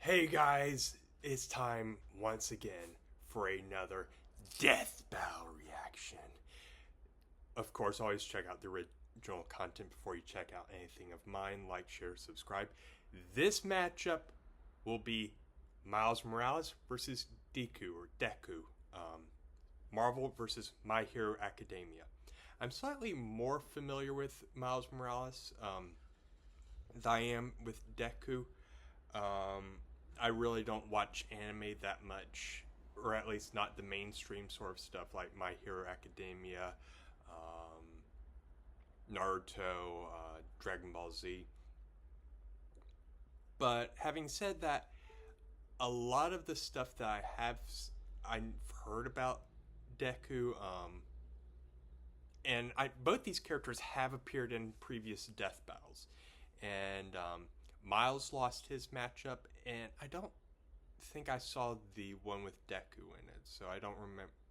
Hey guys, it's time once again for another Death Battle reaction. Of course, always check out the original content before you check out anything of mine. Like, share, subscribe. This matchup will be Miles Morales versus Deku. Marvel versus My Hero Academia. I'm slightly more familiar with Miles Morales than I am with Deku. I really don't watch anime that much, or at least not the mainstream sort of stuff like My Hero Academia, Naruto, Dragon Ball Z. But having said that, a lot of the stuff that I've heard about Deku, and both these characters have appeared in previous death battles, and Miles lost his matchup, and I don't think I saw the one with Deku in it, so I don't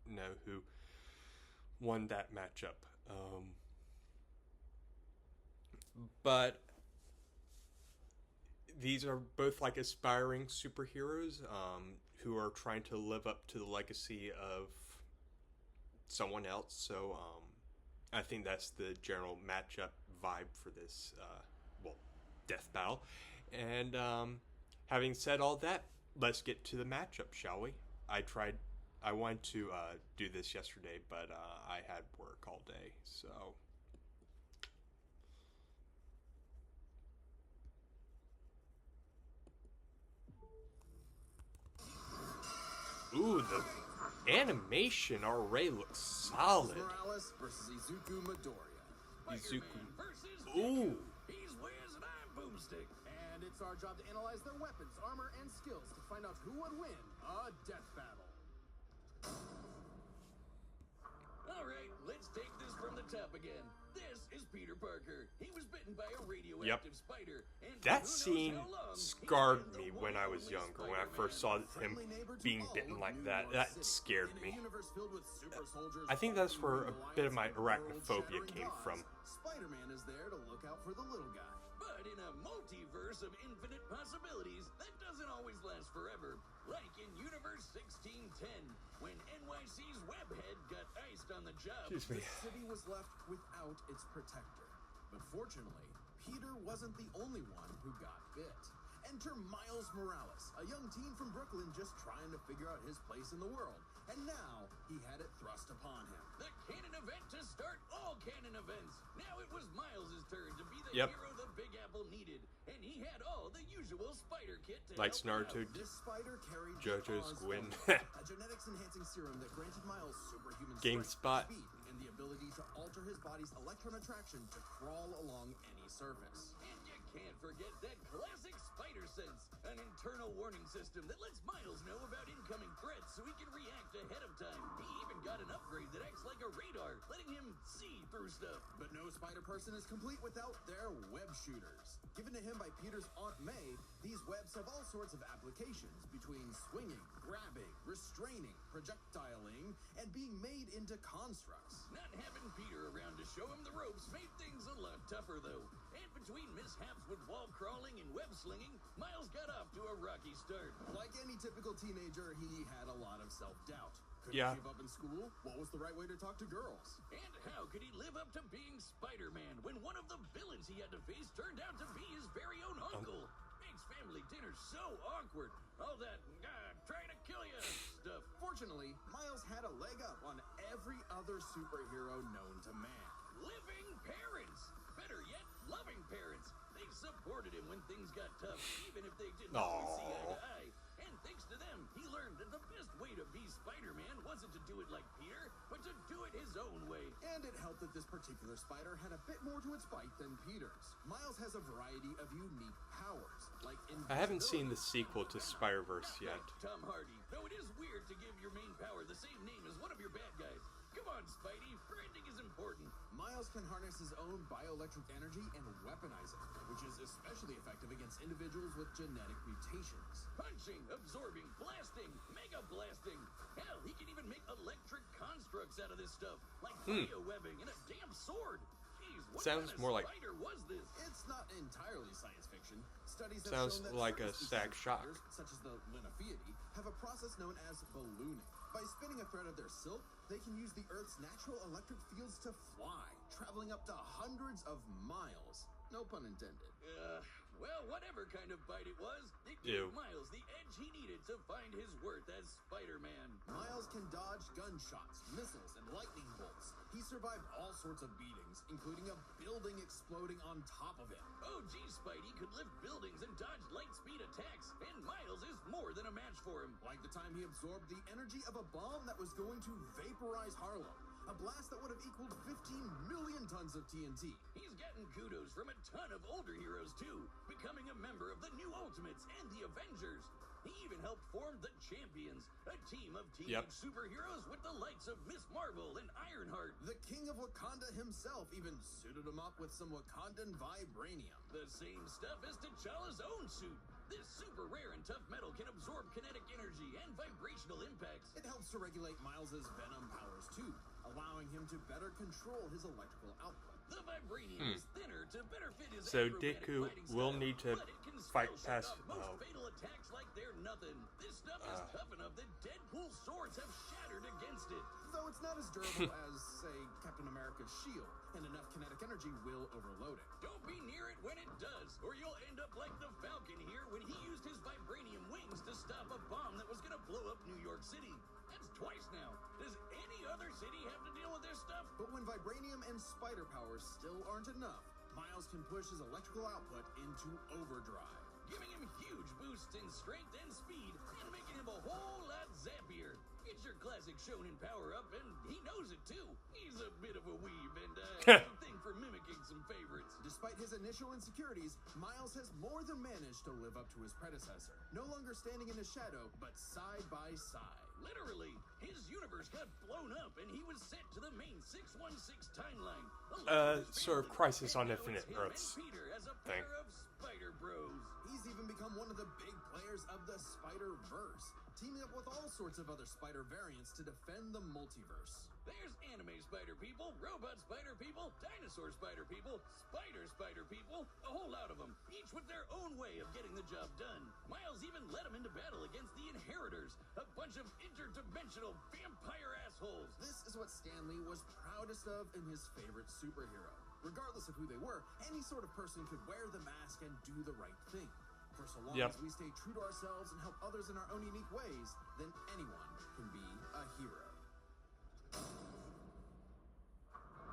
know who won that matchup. But these are both like aspiring superheroes who are trying to live up to the legacy of someone else. So I think that's the general matchup vibe for this death battle. And having said all that, let's get to the matchup, shall we? I wanted to do this yesterday, but I had work all day, so. Ooh, the animation already looks solid. Morales versus Izuku Midoriya. Izuku. Ooh. He's Wiz and I'm Boomstick. And it's our job to analyze their weapons, armor, and skills to find out who would win a death battle. All right, let's take this from the top again. This is Peter Parker. He was bitten by a radioactive spider. And that scene scarred me when I was younger. When I first saw him being bitten like that, that scared me. I think that's where a bit of my arachnophobia came from. Spider-Man is there to look out for the little guy. But in a multiverse of infinite possibilities, that doesn't always last forever. Like in Universe 1610, when NYC's Webhead got iced on the job, the city was left without its protector. But fortunately, Peter wasn't the only one who got bit. Enter Miles Morales, a young teen from Brooklyn just trying to figure out his place in the world. And now, he had it thrust upon him. The canon event to start all canon events. Now it was Miles' turn to be the hero the Big Apple needed. And he had all the usual spider kit to like Naruto, this spider carried JoJo's Gwyn. a genetics-enhancing serum that granted Miles superhuman GameSpot. speed and the ability to alter his body's electron attraction to crawl along any surface. And you can't forget that classic spider sense, an internal warning system that lets Miles know about incoming threats so he can react ahead of time. He even got an upgrade that acts like a radar, letting him see through stuff. But no spider person is complete without their web shooters. Given to him by Peter's Aunt May, these webs have all sorts of applications between swinging, grabbing, restraining, projectiling, and being made into constructs. Not having Peter around to show him the ropes made things a lot tougher, though. And between mishaps with wall crawling and web slinging, Miles got off to a rocky start. Like any typical teenager, he had a lot of self-doubt. Could he keep up in school? What was the right way to talk to girls? And how could he live up to being Spider-Man when one of the villains he had to face turned out to be his very own uncle? Makes family dinner so awkward. All that, trying to kill you stuff. Fortunately, Miles had a leg up on every other superhero known to man. Living parents. Better yet, loving parents. They supported him when things got tough, even if they didn't always see eye to eye. And thanks to them, he learned that the best way to be Spider-Man wasn't to do it like Peter, but to do it his own way. And it helped that this particular spider had a bit more to its bite than Peter's. Miles has a variety of unique powers, like I haven't seen the sequel to Spider-Verse yet. Tom Hardy, though it is weird to give your main power the same name as one of your bad guys. Come on, Spidey, branding is important. Miles can harness his own bioelectric energy and weaponize it, which is especially effective against individuals with genetic mutations. Punching, absorbing, blasting, mega blasting. Hell, he can even make electric constructs out of this stuff, like bio webbing and a damn sword. Jeez What Sounds kind of more like- spider was this? It's not entirely science fiction. Studies have Sounds shown that like a certain stack species of shock. spiders, such as the Linophiidae, have a process known as ballooning. By spinning a thread of their silk, they can use the Earth's natural electric fields to fly, traveling up to hundreds of miles. No pun intended. Well, whatever kind of bite it was, it Ew. gave Miles the edge he needed to find his worth as Spider-Man. Miles can dodge gunshots, missiles, and lightning bolts. He survived all sorts of beatings, including a building exploding on top of him. OG Spidey could lift buildings and dodge light-speed attacks, and Miles is more than a match for him. Like the time he absorbed the energy of a bomb that was going to vaporize Harlem. A blast that would have equaled 15 million tons of TNT. He's gotten kudos from a ton of older heroes too, becoming a member of the New Ultimates and the Avengers. He even helped form the Champions, a team of teenage superheroes with the likes of Miss Marvel and Ironheart. The King of Wakanda himself even suited him up with some Wakandan vibranium. The same stuff as T'Challa's own suit. This super rare and tough metal can absorb kinetic energy and vibrational impacts. It helps to regulate Miles's venom powers too, allowing him to better control his electrical output. The vibranium is thinner to better fit his So acrobatic Deku fighting will style, need to but it can fight still shut past. off most fatal attacks like they're nothing. This stuff is tough enough that Deadpool's swords have shattered against it. Though it's not as durable as, say, Captain America's shield, and enough kinetic energy will overload it. Don't be near it when it does, or you'll end up like the Falcon here when he used his vibranium wings to stop a bomb that was gonna blow up New York City. That's twice now. Does any other city have to deal with this stuff? But when vibranium and spider powers still aren't enough, Miles can push his electrical output into overdrive, giving him huge boosts in strength and speed, and making him a whole lot zappier. It's your classic shonen power-up, and he knows it too. He's a bit of a weeb and has a thing for mimicking some favorites. Despite his initial insecurities, Miles has more than managed to live up to his predecessor. No longer standing in his shadow, but side by side. Literally, his universe got blown up, and he was sent to the main 616 timeline. Sort of Crisis on Infinite Earths Peter as a thing. pair of Spider Bros. He's even become one of the big players of the Spider-Verse, teaming up with all sorts of other spider variants to defend the multiverse. There's anime spider people, robot spider people, dinosaur spider people, spider people, a whole lot of them, each with their own way of getting the job done. Miles even led them into battle against the Inheritors, a bunch of interdimensional vampire assholes. This is what Stan Lee was proudest of in his favorite superhero. Regardless of who they were, any sort of person could wear the mask and do the right thing. For so long as we stay true to ourselves and help others in our own unique ways, then anyone can be a hero.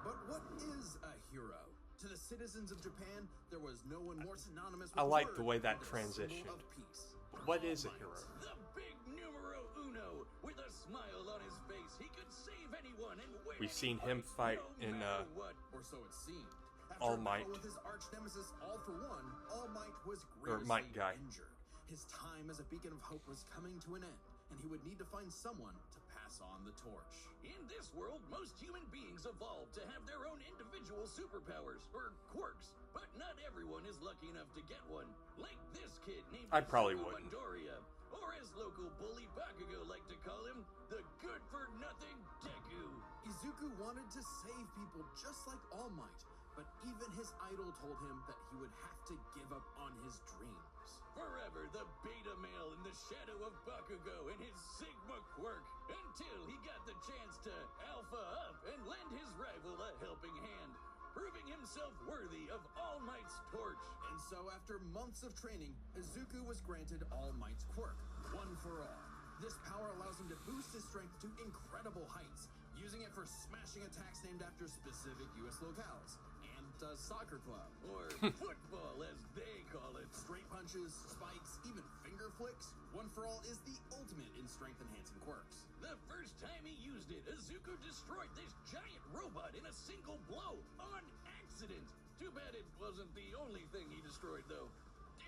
But what is a hero? To the citizens of Japan, there was no one more synonymous with I like the word way that than a symbol transitioned. of peace. What is a All hero? Might, the big numero uno, with a smile on his face, he could save anyone and win. We've seen him fight no in matter what, or so it seemed. After All a battle Might. with his arch nemesis All For One, All Might was Or grievously Might Guy. injured. His time as a beacon of hope was coming to an end, and he would need to find someone to pass on the torch. In this world, most human beings evolved to have their own individual superpowers, or quirks, but not everyone is lucky enough to get one. Like this kid named I probably Izuku wouldn't. Midoriya, or as local bully Bakugo liked to call him, the good-for-nothing Deku. Izuku wanted to save people just like All Might, but even his idol told him that he would have to give up on his dreams. Forever the beta male in the shadow of Bakugo and his Sigma quirk, until he got the chance to alpha up and lend his rival a helping hand, proving himself worthy of All Might's torch. And so after months of training, Izuku was granted All Might's quirk, One for All. This power allows him to boost his strength to incredible heights, using it for smashing attacks named after specific US locales. And a soccer club, or football as they call it. Straight punches, spikes, even finger flicks. One for All is the ultimate in strength-enhancing quirks. The first time he used it, Izuku destroyed this giant robot in a single blow, on accident. Too bad it wasn't the only thing he destroyed, though.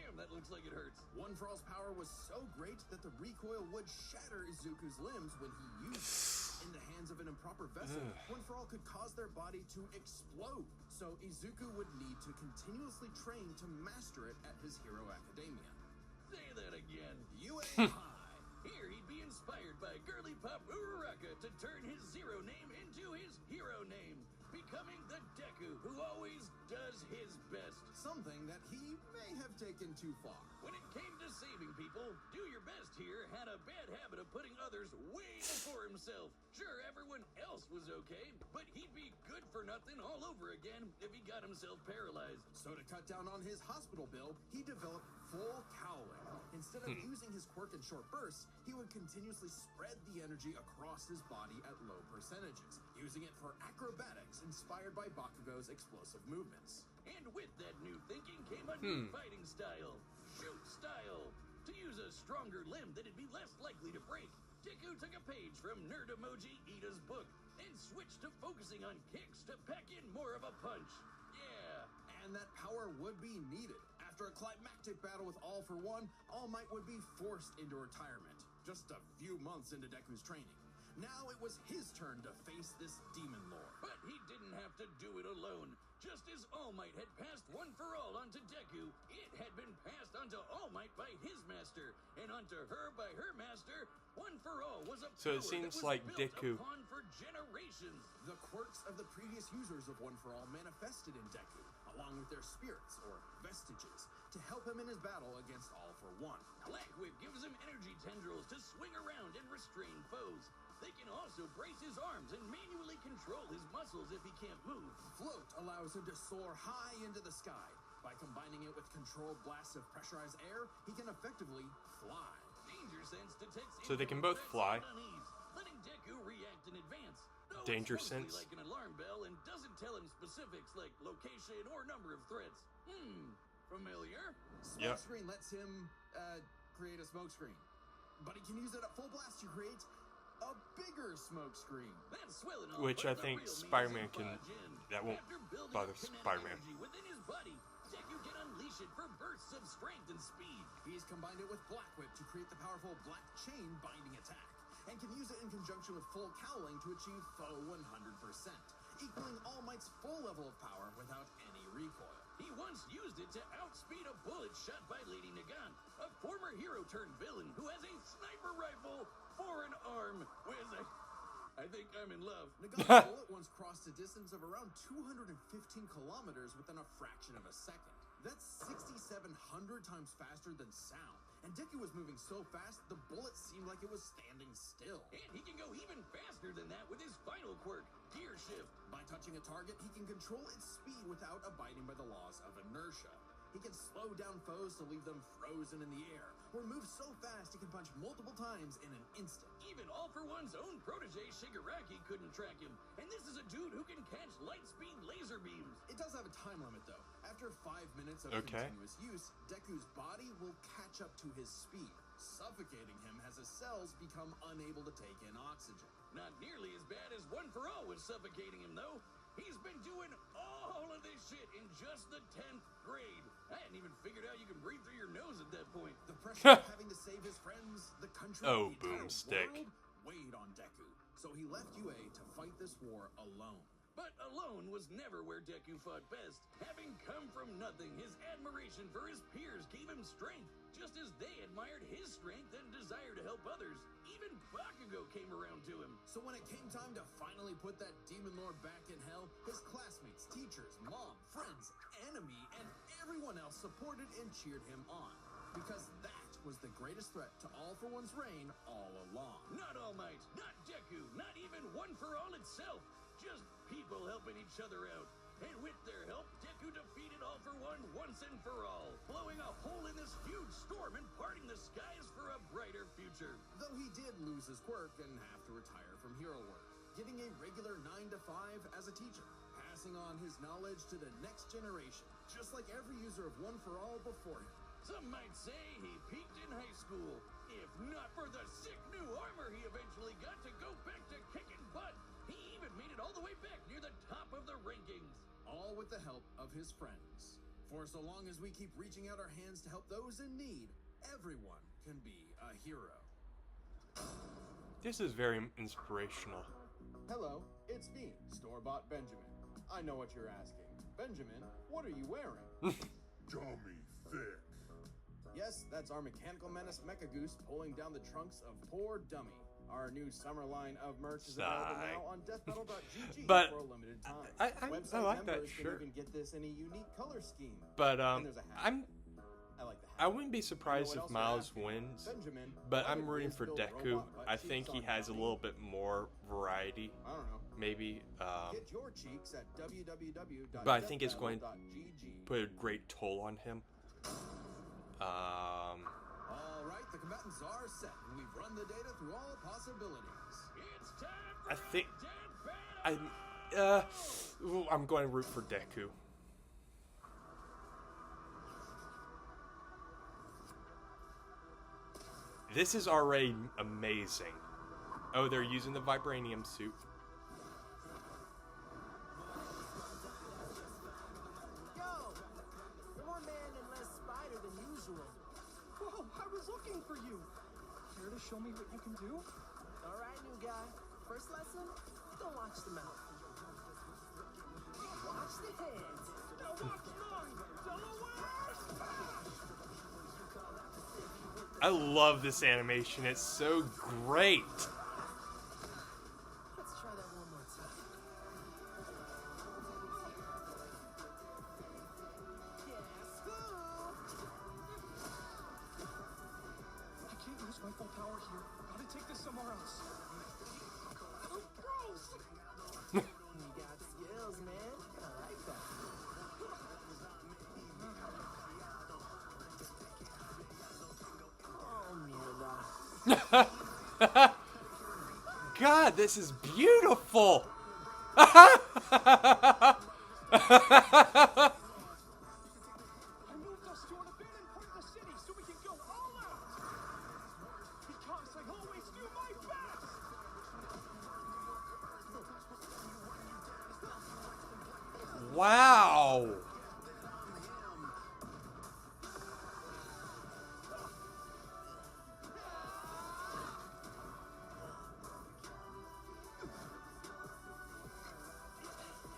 Damn, that looks like it hurts. One for All's power was so great that the recoil would shatter Izuku's limbs when he used it. In the hands of an improper vessel, One for All could cause their body to explode. So Izuku would need to continuously train to master it at his Hero Academia. Say that again. You ain't high. Here he'd be inspired by girly pop Uraraka to turn his zero name into his hero name, becoming the Deku Deku, who always does his best. Something that he may have taken too far. When it came to saving people, Do Your Best here had a bad habit of putting others way before himself. Sure, everyone else was okay, but he'd be good for nothing all over again if he got himself paralyzed. So to cut down on his hospital bill, he developed full cowling. Instead of using his quirk in short bursts, he would continuously spread the energy across his body at low percentages, using it for acrobatics inspired by Bakugo's explosive movements. And with that new thinking came a new fighting style, shoot style. To use a stronger limb that'd be less likely to break, Deku took a page from Nerd Emoji Ida's book and switched to focusing on kicks to pack in more of a punch. Yeah, and that power would be needed. After a climactic battle with All For One, All Might would be forced into retirement, just a few months into Deku's training. Now it was his turn to face this demon lord. But he didn't have to do it alone. Just as All Might had passed One For All onto Deku, it had been passed onto All Might by his master, and onto her by her master. One For All was a So power it seems that was like built Deku upon for generations. The quirks of the previous users of One For All manifested in Deku, along with their spirits or vestiges, to help him in his battle against All For One. Black Whip gives him energy tendrils to swing around and restrain foes. They can also brace his arms and manually control his muscles if he can't move. Float allows him to soar high into the sky. By combining it with controlled blasts of pressurized air, he can effectively fly. Danger Sense detects So they can both fly. unease, letting Deku react in advance. Though Danger it's mostly Sense. like an alarm bell and doesn't tell him specifics like location or number of threats. Familiar? Yep. Smokescreen lets him create a smokescreen, but he can use it at full blast to create a bigger smokescreen. That's swell enough, Which I but the think real meat Spider-Man is can. barge in. That won't After building bother up kinetic Spider-Man. energy within his body, Deku can unleash it for bursts of strength and speed. He's combined it with Black Whip to create the powerful Black Chain binding attack, and can use it in conjunction with full cowling to achieve full 100%, equaling All Might's full level of power without any recoil. He once used it to outspeed a bullet shot by Lady Nagant, a former hero turned villain who has a sniper rifle for an arm. I think I'm in love. Nagant's bullet once crossed a distance of around 215 kilometers within a fraction of a second. That's 6,700 times faster than sound. And Deku was moving so fast, the bullet seemed like it was standing still. And he can go even faster than that with his final quirk, Gear Shift. By touching a target, he can control its speed without abiding by the laws of inertia. He can slow down foes to leave them frozen in the air, or move so fast he can punch multiple times in an instant. Even All For One's own protege Shigaraki couldn't track him, and this is a dude who can catch light-speed laser beams. It does have a time limit, though. After 5 minutes of continuous use, Deku's body will catch up to his speed, suffocating him as his cells become unable to take in oxygen. Not nearly as bad as One For All was suffocating him, though. He's been doing all of this shit in just the 10th grade. I hadn't even figured out you can breathe through your nose at that point. The pressure of having to save his friends, the country, the entire world weighed on Deku. So he left UA to fight this war alone. But alone was never where Deku fought best. Having come from nothing, his admiration for his peers gave him strength, just as they admired his strength and desire to help others. Even Bakugo came around to him. So when it came time to finally put that demon lord back in hell, his classmates, teachers, mom, friends, enemy, and everyone else supported and cheered him on. Because that was the greatest threat to All For One's reign all along. Not All Might, not Deku, not even One For All itself. Just people helping each other out. And with their help, Deku defeated All For One once and for all, blowing a hole in this huge storm and parting the skies for a brighter future. Though he did lose his quirk and have to retire from hero work, getting a regular 9 to 5 as a teacher, passing on his knowledge to the next generation, just like every user of One For All before him. Some might say he peaked in high school, if not for the sick new armor he eventually got to go back to kicking butt. He even made it all the way back near the top of the rankings. All with the help of his friends. For so long as we keep reaching out our hands to help those in need, everyone can be a hero. This is very inspirational. Hello, it's me, Store-Bought Benjamin. I know what you're asking. Benjamin, what are you wearing? Dummy thick. Yes, that's our mechanical menace Mecha Goose pulling down the trunks of poor Dummy. Our new summer line of merch is Sigh. available now on deathmetal.gg But for a limited time. I Website like that members shirt. can even get this in a unique color scheme. But And there's a hat. I'm I like the hat. I wouldn't be surprised You know if what else Miles you're asking? wins, Benjamin, but why I'm did rooting Wiz for build Deku. robot butt I cheeks think he on has a Bobby? little bit more variety, I don't know. maybe. Get your cheeks at www.deathmetal.gg. But I think it's going to put a great toll on him. All right, the combatants are set, and we've run the data through all possibilities. It's time for I think Death Battle! I'm going to root for Deku. This is already amazing. Oh, they're using the vibranium suit. Yo! More man and less spider than usual. Whoa, I was looking for you. Care to show me what you can do? Alright, new guy. First lesson? Don't watch the mouth. Watch the hands. Now watch mine, Delaware! I love this animation. It's so great. Let's try that one more time. Guess who? I can't use my full power here. Gotta take this somewhere else. Oh, gross! You got skills, man. I like that. Oh, Mila. God, this is beautiful. I moved us to an abandoned part of the city so we can go all out! Because I always do my best! Wow.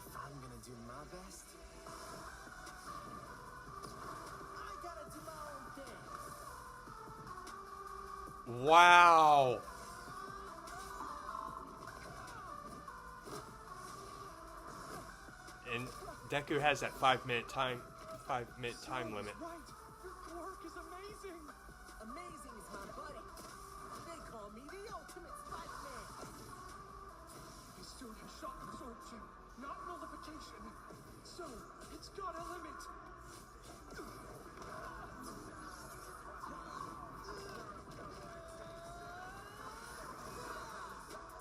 If I'm gonna do my best, I gotta do my own thing. Wow. And Deku has that 5-minute time limit. Right! Your work is amazing! Amazing is my buddy. They call me the ultimate Spider-Man. His suit has shock absorption, not nullification. So, it's got a limit.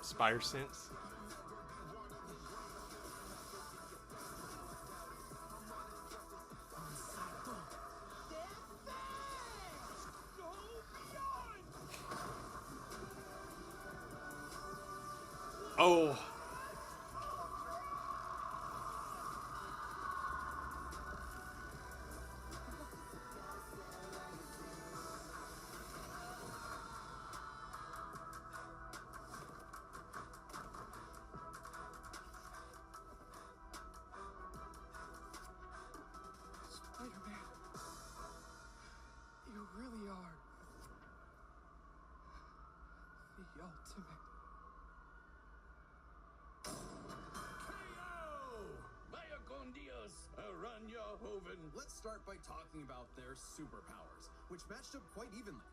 Spider sense. Go beyond! Oh. Spider-Man. You really are the ultimate. Vaya con Dios, Aranya Hoven. Let's start by talking about their superpowers, which matched up quite evenly.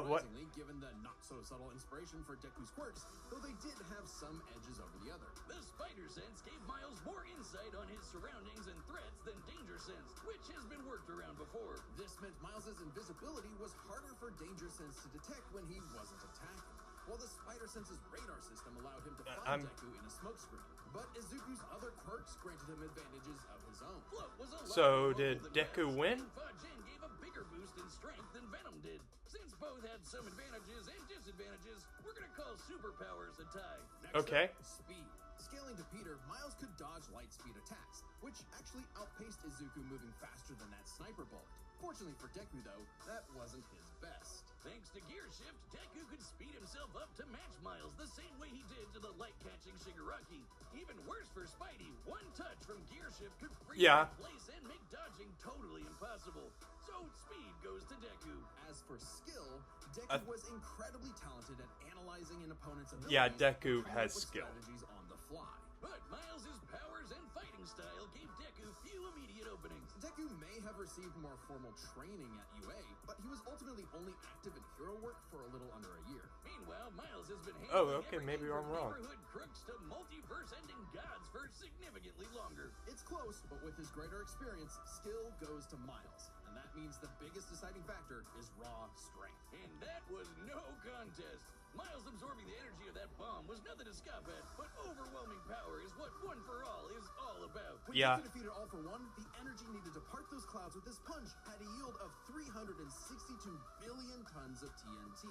What? Unsurprisingly, given the not-so-subtle inspiration for Deku's quirks, though they did have some edges over the other. The Spider Sense gave Miles more insight on his surroundings and threats than Danger Sense, which has been worked around before. This meant Miles's invisibility was harder for Danger Sense to detect when he wasn't attacking, while the Spider Sense's radar system allowed him to find Deku in a smokescreen. But Izuku's other quirks granted him advantages of his own. Float was a lot So more did than Deku Rest, win? and Fajin gave a bigger boost in strength than Venom did. Since both had some advantages and disadvantages, we're gonna call superpowers a tie. Next Okay. up, speed. Scaling to Peter, Miles could dodge light speed attacks, which actually outpaced Izuku moving faster than that sniper bullet. Fortunately for Deku, though, that wasn't his best. Thanks to Gear Shift, Deku could speed himself up to match Miles the same way he did to the light-catching Shigaraki. Even worse for Spidey, one touch from Gear Shift could freeze Yeah. him in place and make dodging totally impossible. So speed goes to Deku. As for skill, Deku I- was incredibly talented at analyzing an opponent's abilities. Yeah, and Deku coming has up with skill. strategies on the fly. But Miles' powers and fighting style gave Deku few immediate openings. Deku may have received more formal training at UA, but he was ultimately only active in hero work for a little under a year. Meanwhile, Miles has been Oh, handling okay, maybe everything I'm from wrong. neighborhood crooks to multiverse-ending gods for significantly longer. It's close, but with his greater experience, skill goes to Miles. And that means the biggest deciding factor is raw strength. And that was no contest. Miles absorbing the energy of that bomb was nothing to scoff at, but overwhelming power is what One for All is all about. When Yeah. Deku defeated All for One, the energy needed to part those clouds with his punch had a yield of 362 billion tons of TNT,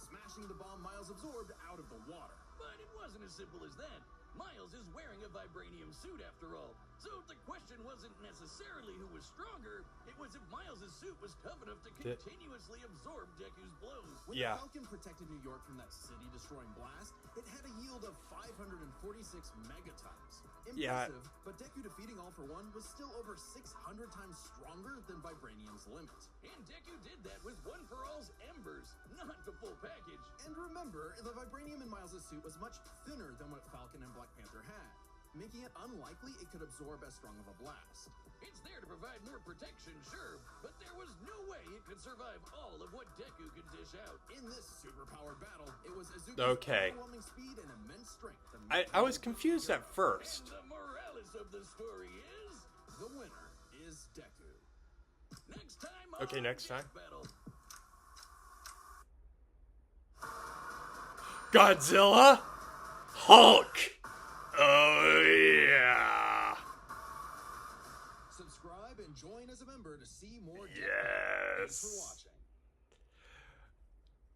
smashing the bomb Miles absorbed out of the water. But it wasn't as simple as that. Miles is wearing a vibranium suit after all. So the question wasn't necessarily who was stronger, it was if Miles' suit was tough enough to continuously absorb Deku's blows. When Yeah. the Falcon protected New York from that city-destroying blast, it had a yield of 546 megatons. Impressive, Yeah. but Deku defeating All for One was still over 600 times stronger than Vibranium's limit. And Deku did that with One for All's embers, not the full package. And remember, the Vibranium in Miles' suit was much thinner than what Falcon and Black Panther had, making it unlikely it could absorb as strong of a blast. It's there to provide more protection, sure, but there was no way it could survive all of what Deku could dish out. In this superpowered battle, it was Izuku's Okay. overwhelming speed and immense strength. that I made was Deku confused at first. And the morales of the story is... The winner is Deku. Next time Okay, on next Death time. Battle. Godzilla, Hulk. Oh yeah. Subscribe and join as a member to see more Death Battle. Thanks for Yes. watching.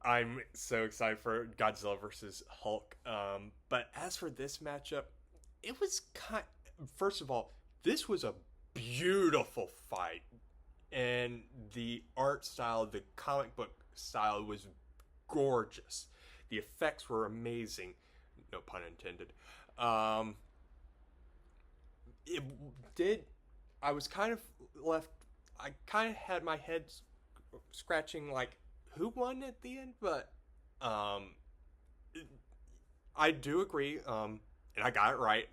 I'm so excited for Godzilla versus Hulk. But as for this matchup, it was first of all, this was a beautiful fight, and the art style, the comic book style, was gorgeous. The effects were amazing. No pun intended. It did. I was kind of left. I kind of had my head scratching, like, who won at the end, but I do agree, and I got it right.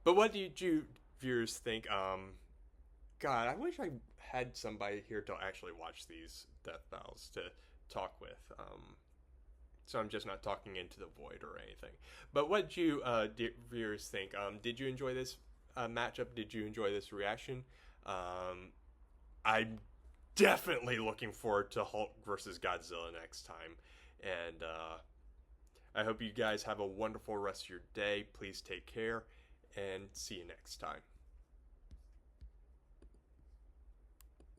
But what did you viewers think? God, I wish I had somebody here to actually watch these death battles to talk with. So I'm just not talking into the void or anything. But what did you viewers think? Did you enjoy this matchup? Did you enjoy this reaction? I'm definitely looking forward to Hulk versus Godzilla next time. And I hope you guys have a wonderful rest of your day. Please take care and see you next time.